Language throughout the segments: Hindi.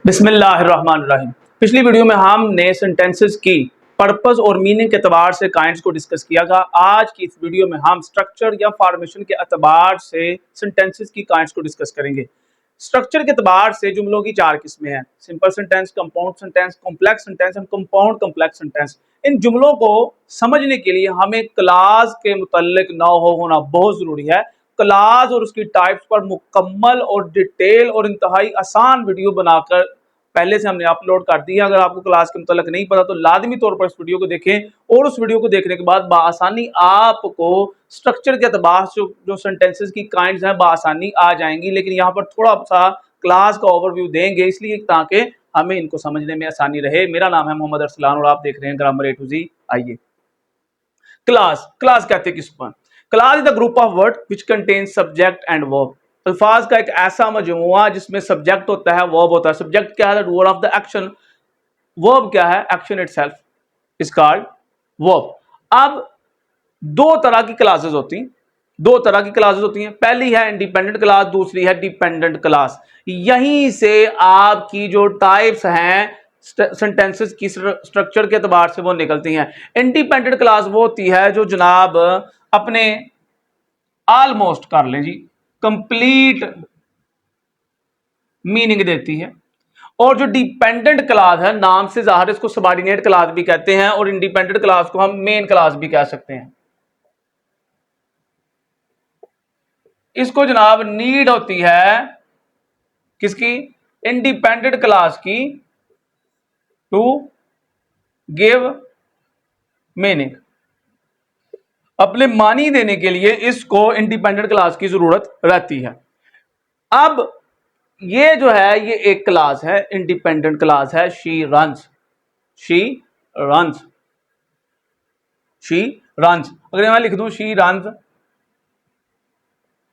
बिस्मिल्लाहिर्रहमानिर्रहीम। पिछली वीडियो में हमने सेंटेंसेस की पर्पस और मीनिंग के एतबार से काइंड्स को डिस्कस किया था। आज की इस वीडियो में हम स्ट्रक्चर या फॉर्मेशन के एतबार से सेंटेंसेस की काइंड्स को डिस्कस करेंगे। स्ट्रक्चर के एतबार से जुमलों की चार किस्में हैं: simple sentence, compound sentence, complex sentence and compound complex sentence. इन जुमलों को समझने के लिए हमें क्लास के मुतल्लिक नॉलेज होना बहुत जरूरी है। क्लास और उसकी टाइप्स पर मुकम्मल और डिटेल और इंतहाई आसान वीडियो बनाकर पहले से हमने अपलोड कर दी है। अगर आपको क्लास के मुतल्लिक नहीं पता तो लाजमी तौर पर इस वीडियो को देखें और उस वीडियो को देखने के बाद बआसानी आपको स्ट्रक्चर के अतबार से जो सेंटेंसेस की काइंड्स हैं बआसानी आ जाएंगी। लेकिन यहाँ पर थोड़ा सा क्लास का ओवरव्यू देंगे इसलिए ताकि हमें इनको समझने में आसानी रहे। मेरा नाम है मोहम्मद अरसलान और आप देख रहे हैं ग्रामर ए टू जी। आइए, क्लास कहते हैं किसको? Class is the group of word which contain subject and verb. अल्फाज का एक ऐसा मजमुआ जिसमें सब्जेक्ट होता है, वर्ब होता है। सब्जेक्ट क्या है? Doer of the action. Verb क्या है? Action itself is called verb. अब दो तरह की क्लासेस होती हैं, पहली है इंडिपेंडेंट क्लास, दूसरी है डिपेंडेंट क्लास। यहीं से आपकी जो टाइप्स हैं सेंटेंसेस की स्ट्रक्चर के एतबार से वो निकलती हैं। इंडिपेंडेंट क्लास वो होती है जो जनाब अपने ऑलमोस्ट कर लें जी कंप्लीट मीनिंग देती है, और जो डिपेंडेंट क्लास है नाम से जाहिर इसको सबऑर्डिनेट क्लास भी कहते हैं और इंडिपेंडेंट क्लास को हम मेन क्लास भी कह सकते हैं। इसको जनाब नीड होती है किसकी? इंडिपेंडेंट क्लास की टू गिव मीनिंग। अपने मानी देने के लिए इसको इंडिपेंडेंट क्लास की जरूरत रहती है। अब ये जो है ये एक क्लास है, इंडिपेंडेंट क्लास है। शी रन्स अगर मैं लिख दूं शी रन्स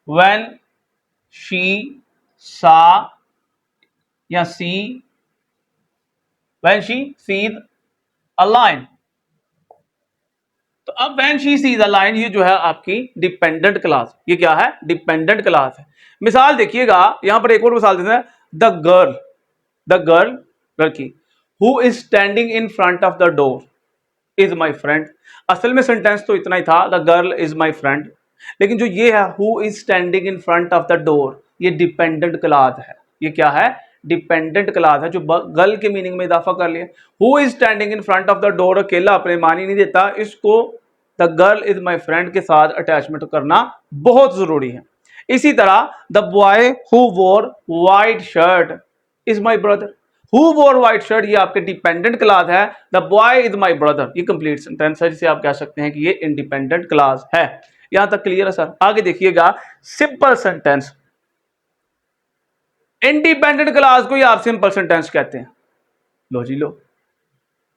व्हेन शी सा या सी when she sees a lion. तो अब when she sees a lion ये जो है आपकी डिपेंडेंट क्लास, ये क्या है? डिपेंडेंट क्लास है। मिसाल देखिएगा, यहां पर एक और मिसाल देते हैं। द गर्ल लड़की who is standing in front of the door is my friend. असल में सेंटेंस तो इतना ही था, the girl is my friend, लेकिन जो ये है who is standing in front of the door, ये डिपेंडेंट क्लास है। ये क्या है? डिपेंडेंट क्लास है जो गर्ल के मीनिंग में इजाफा कर लिया। Who is standing in front of the door अकेला अपने मानी नहीं देता, इसको the girl is my friend के साथ अटैचमेंट करना बहुत जरूरी है। इसी तरह द बॉय हु वोर white shirt is my brother. Who वोर वाइट शर्ट ये आपके डिपेंडेंट क्लास है। The boy is my brother ये कंप्लीट सेंटेंस है जिसे आप कह सकते हैं कि ये इंडिपेंडेंट क्लास है। यहां तक क्लियर है सर? आगे देखिएगा, सिंपल सेंटेंस। इंडिपेंडेंट क्लास को ही आप सिंपल सेंटेंस कहते हैं। लो जी लो,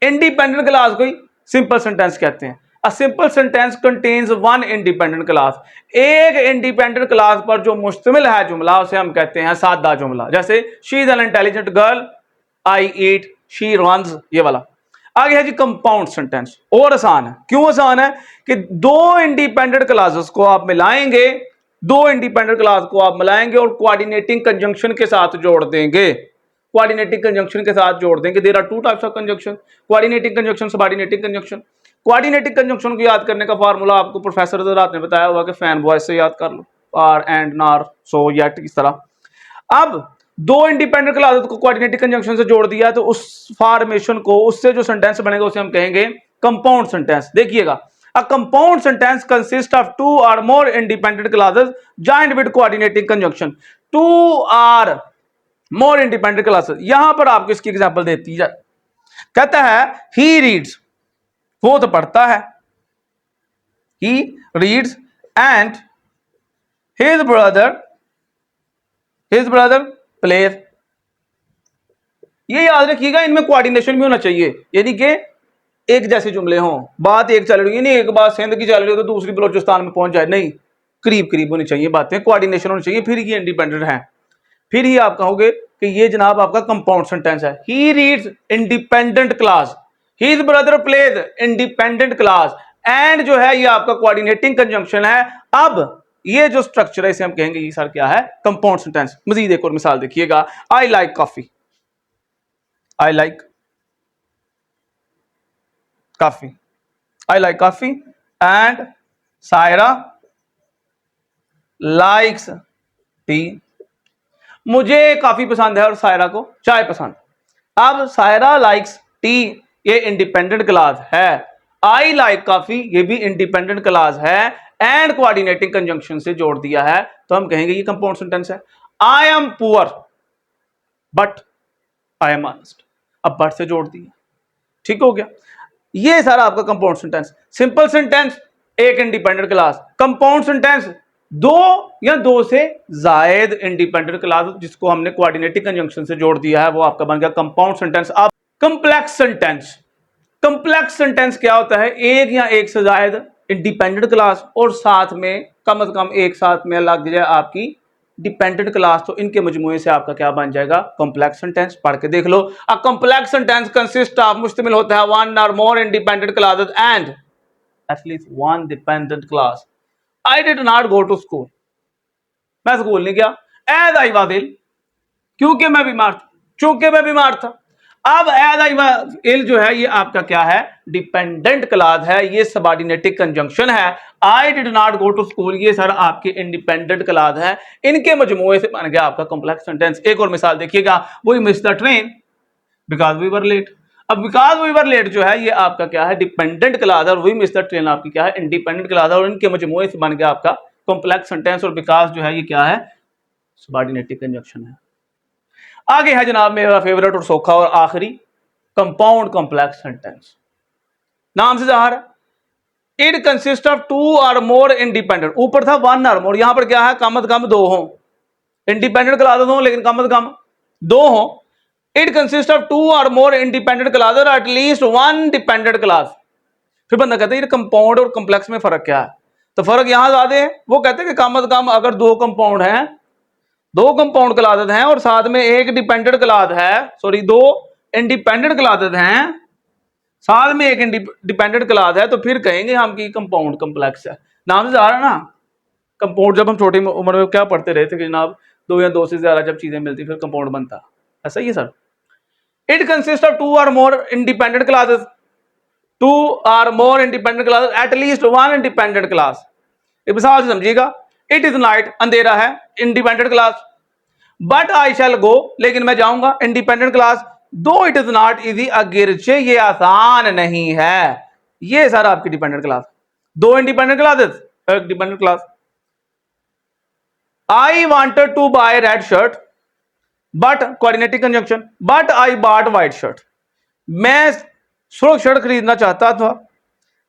इंडिपेंडेंट क्लास को ही सिंपल सेंटेंस कहते हैं। A simple sentence contains one independent clause. एक इंडिपेंडेंट क्लास पर जो मुश्तमिल है जुमला उसे हम कहते हैं सादा जुमला। जैसे she is an intelligent girl, I eat, she runs, ये वाला। आगे है जी कंपाउंड सेंटेंस। और आसान है। क्यों आसान है? कि दो इंडिपेंडेंट क्लासेस को आप मिलाएंगे, और कोऑर्डिनेटिंग कंजंक्शन के साथ जोड़ देंगे। There are two types of conjunction, coordinating conjunction, subordinating conjunction. Coordinating conjunction को याद करने का फार्मूला आपको प्रोफेसर रात ने बताया हुआ कि फैन वॉइस से याद कर लो, आर एंड नार सो येट, इस तरह। अब दो इंडिपेंडेंट क्लासेस को कोऑर्डिनेटिंग कंजंक्शन से जोड़ दिया तो उस फॉर्मेशन को, उससे जो सेंटेंस बनेगा उसे हम कहेंगे कंपाउंड सेंटेंस। देखिएगा, a compound sentence consists of two or more independent clauses joined with coordinating conjunction। two or more independent clauses, यहां पर आपको इसकी एग्जांपल देती है। कहता है he reads, वो तो पढ़ता है, he reads, and his brother plays। ये याद रखिएगा, इनमें कोऑर्डिनेशन भी होना चाहिए, यानी कि एक जैसे जुमले हों, बात एक चल रही है, नहीं एक बात सिंध की चल रही हो तो दूसरी बलोचिस्तान में पहुंच जाए, नहीं, करीब करीब होनी चाहिए बातें, कोऑर्डिनेशन होनी चाहिए, फिर ये इंडिपेंडेंट है। फिर ही आप कहोगे कि ये जनाब आपका कंपाउंड सेंटेंस है। He reads independent clause, his brother plays independent clause, and जो है ये आपका कोऑर्डिनेटिंग कंजंक्शन है। अब ये जो स्ट्रक्चर है इसे हम कहेंगे ये सर क्या है? Compound sentence. मजीद एक और मिसाल देखिएगा, I like coffee. I like coffee, I like coffee and Saira likes T. मुझे काफी पसंद है और सायरा को चाय पसंद। अब सायरा लाइक्स टी ये इंडिपेंडेंट क्लास है, आई लाइक कॉफी ये भी इंडिपेंडेंट क्लास है, एंड कोऑर्डिनेटिंग कंजंक्शन से जोड़ दिया है तो हम कहेंगे ये कंपाउंड सेंटेंस है। I am poor but I am honest, अब बट से जोड़ दिया, ठीक हो गया। ये सारा आपका कंपाउंड सेंटेंस। सिंपल सेंटेंस एक इंडिपेंडेंट क्लास, कंपाउंड सेंटेंस दो या दो से जायद इंडिपेंडेंट क्लास जिसको हमने कोऑर्डिनेटिंग कंजंक्शन से जोड़ दिया है, वो आपका बन गया कंपाउंड सेंटेंस। अब कंप्लेक्स सेंटेंस, कंप्लेक्स सेंटेंस क्या होता है? एक या एक से जायद इंडिपेंडेंट क्लास और साथ में कम से कम एक साथ में लग जाए आपकी डिपेंडेंट क्लास, तो इनके मजमूए से आपका क्या बन जाएगा? Complex sentence. पढ़ के देख लो। A complex sentence consist of, मुश्तमिल होता है वन और more independent clauses and at least one dependent clause. I did not go to school, मैं स्कूल नहीं गया। एज आई वाज इल, क्योंकि मैं बीमार था, चूंकि मैं बीमार था। अब एज आई वाज इल जो है ये आपका क्या है? डिपेंडेंट क्लास है, ये सबऑर्डिनेटिव कंजंक्शन है। I did not go to school ये सर आपकी इंडिपेंडेंट क्लास है, इनके मजमूए से बन गया आपका कॉम्प्लेक्स सेंटेंस। एक और मिसाल देखिएगा, we miss the train because we were late. अब बिकॉज वी वर लेट जो है ये आपका क्या है? डिपेंडेंट क्लास है, और वी मिस द ट्रेन आपकी क्या है? इंडिपेंडेंट क्लास है, और इनके मजमूए से बन गया आपका कॉम्प्लेक्स सेंटेंस। और बिकॉज जो है ये क्या है? सबऑर्डिनेटिव कंजंक्शन है। आगे है जनाब मेरा फेवरेट और सौखा और आखिरी, कंपाउंड कॉम्प्लेक्स सेंटेंस। नाम से जाहिर है, it consist of two or more independent. ऊपर था वन और मोर, यहां पर क्या है? कम से कम दो हो, इंडिपेंडेंट क्लासेस हो लेकिन कम से कम दो हो। It consist of two or more independent classes और एटलीस्ट वन डिपेंडेंट क्लास। फिर बंदा कहता है ये कंपाउंड और कॉम्प्लेक्स में फर्क क्या है? तो फर्क यहां ज्यादा है, वो कहते हैं कि कम से कम अगर दो कंपाउंड है, दो कंपाउंड क्लासेस हैं और साथ में एक डिपेंडेंट क्लास है, सॉरी दो इंडिपेंडेंट क्लासेस हैं, साथ में एक डिपेंडेंट क्लास है, तो फिर कहेंगे हम कि कंपाउंड कॉम्प्लेक्स है। नाम से जा रहा है ना कंपाउंड। जब हम छोटी उम्र में क्या पढ़ते रहे थे कि जनाब दो या दो से ज्यादा जब चीजें मिलती फिर कंपाउंड बनता, ऐसा ही है sir. It consist of two or more independent clauses, two or more independent clauses, at least one independent clause. एक मिसाल से समझिएगा, इट इज नाइट, अंधेरा है, independent clause. But I shall go, लेकिन मैं जाऊंगा, independent clause. Though it is not easy, अगरचे ये आसान नहीं है, ये सर आपकी डिपेंडेंट क्लास। दो इंडिपेंडेंट क्लासेस, एक dependent clause. I wanted to buy red shirt but coordinative conjunction, but I bought white shirt. मैं सुर्ख शर्ट खरीदना चाहता था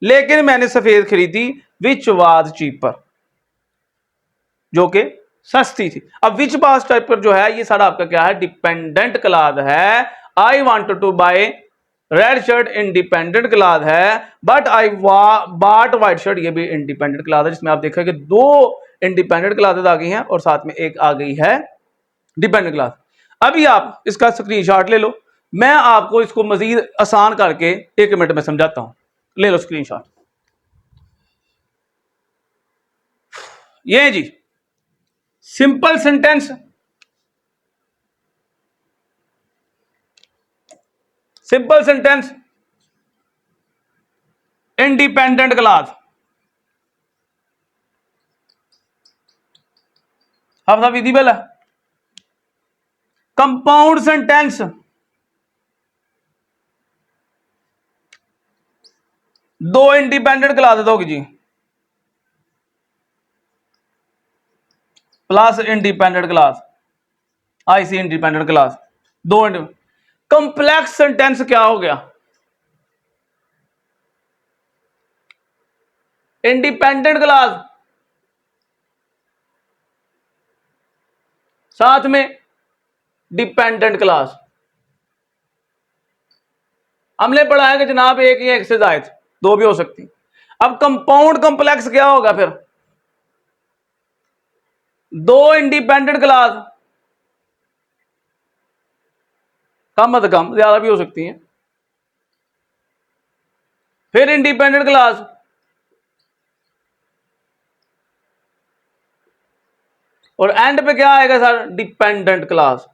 लेकिन मैंने सफेद खरीदी, विच वाज चीपर, जो कि सस्ती थी। अब विच पास टाइप पर जो है ये सारा आपका क्या है? डिपेंडेंट क्लास है। I wanted to buy red shirt independent clause है, but I bought white shirt ये भी इंडिपेंडेंट क्लास है, जिसमें आप देखा कि दो इंडिपेंडेंट क्लासेस आ गई हैं और साथ में एक आ गई है डिपेंडेंट क्लास। अभी आप इसका स्क्रीनशॉट ले लो, मैं आपको इसको मजीद आसान करके एक मिनट में समझाता हूं। ले लो स्क्रीनशॉट, ये जी simple sentence, simple sentence independent clause. अब सब विजिबल है। कंपाउंड सेंटेंस दो इंडिपेंडेंट क्लास होगी जी, plus independent clause, IC independent clause, दो। कंप्लेक्स सेंटेंस क्या हो गया? इंडिपेंडेंट क्लास साथ में डिपेंडेंट क्लास। हमने पढ़ा है कि जनाब एक या एक से जायद, दो भी हो सकती। अब कंपाउंड कॉम्प्लेक्स क्या होगा? फिर दो इंडिपेंडेंट क्लास, कम से कम, ज्यादा भी हो सकती हैं, फिर इंडिपेंडेंट क्लास, और एंड पे क्या आएगा सर? Dependent class.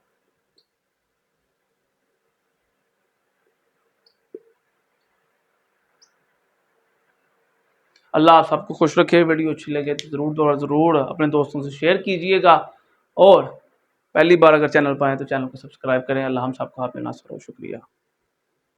अल्लाह आप सबको खुश रखे। वीडियो अच्छी लगे तो ज़रूर अपने दोस्तों से शेयर कीजिएगा, और पहली बार अगर चैनल पर आए तो चैनल को सब्सक्राइब करें। अल्लाह हम सबको हाफ़िज़ नासर हो। शुक्रिया।